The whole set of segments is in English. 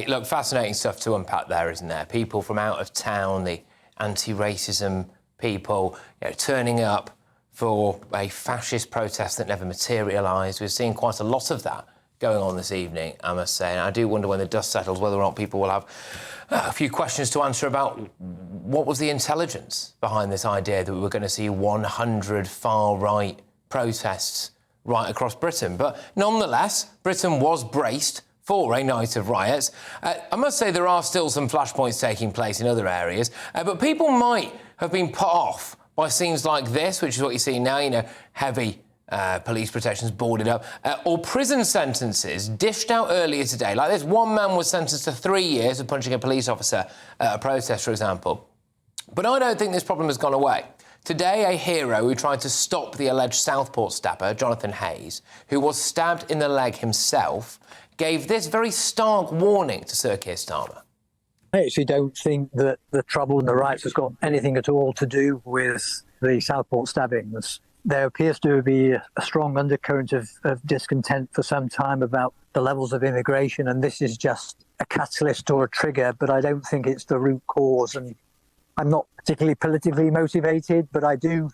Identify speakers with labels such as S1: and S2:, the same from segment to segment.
S1: Look, fascinating stuff to unpack there, isn't there? People from out of town, the anti-racism people, turning up for a fascist protest that never materialised. We're seeing quite a lot of that going on this evening, I must say. And I do wonder when the dust settles whether or not people will have a few questions to answer about what was the intelligence behind this idea that we were going to see 100 far-right protests right across Britain. But nonetheless, Britain was braced for a night of riots. I must say there are still some flashpoints taking place in other areas, but people might have been put off by scenes like this, which is what you see now, heavy police protections boarded up, or prison sentences dished out earlier today. Like this, one man was sentenced to 3 years for punching a police officer at a protest, for example. But I don't think this problem has gone away. Today, a hero who tried to stop the alleged Southport stabber, Jonathan Hayes, who was stabbed in the leg himself, gave this very stark warning to Sir Keir Starmer.
S2: I actually don't think that the trouble and the riots has got anything at all to do with the Southport stabbings. There appears to be a strong undercurrent of discontent for some time about the levels of immigration, and this is just a catalyst or a trigger, but I don't think it's the root cause. And I'm not particularly politically motivated, but I do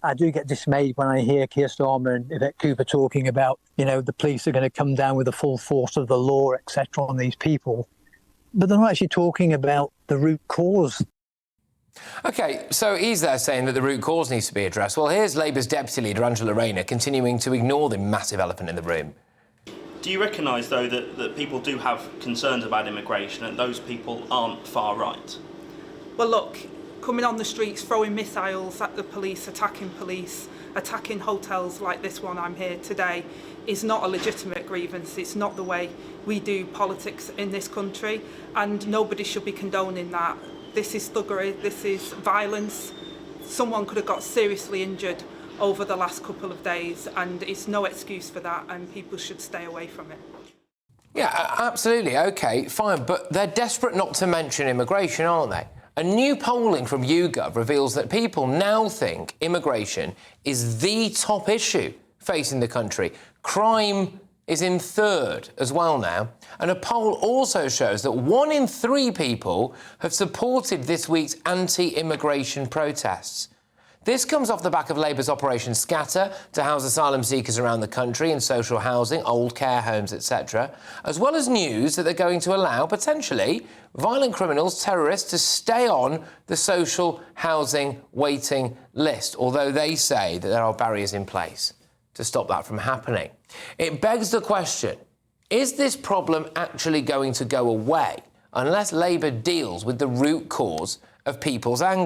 S2: get dismayed when I hear Keir Starmer and Yvette Cooper talking about, the police are going to come down with the full force of the law, etc., on these people. But they're not actually talking about the root cause.
S1: OK, so he's there saying that the root cause needs to be addressed. Well, here's Labour's Deputy Leader, Angela Renae, continuing to ignore the massive elephant in the room.
S3: Do you recognise, though, that people do have concerns about immigration and those people aren't far right?
S4: Well, look, coming on the streets, throwing missiles at the police, attacking hotels like this one I'm here today, is not a legitimate grievance. It's not the way we do politics in this country, and nobody should be condoning that. This is thuggery, this is violence. Someone could have got seriously injured over the last couple of days, and it's no excuse for that, and people should stay away from it.
S1: Yeah, absolutely, OK, fine, but they're desperate not to mention immigration, aren't they? A new polling from YouGov reveals that people now think immigration is the top issue facing the country. Crime is in third as well now. And a poll also shows that 1 in 3 people have supported this week's anti-immigration protests. This comes off the back of Labour's Operation Scatter to house asylum seekers around the country in social housing, old care homes, etc., as well as news that they're going to allow, potentially, violent criminals, terrorists, to stay on the social housing waiting list, although they say that there are barriers in place to stop that from happening. It begs the question, is this problem actually going to go away unless Labour deals with the root cause of people's anger?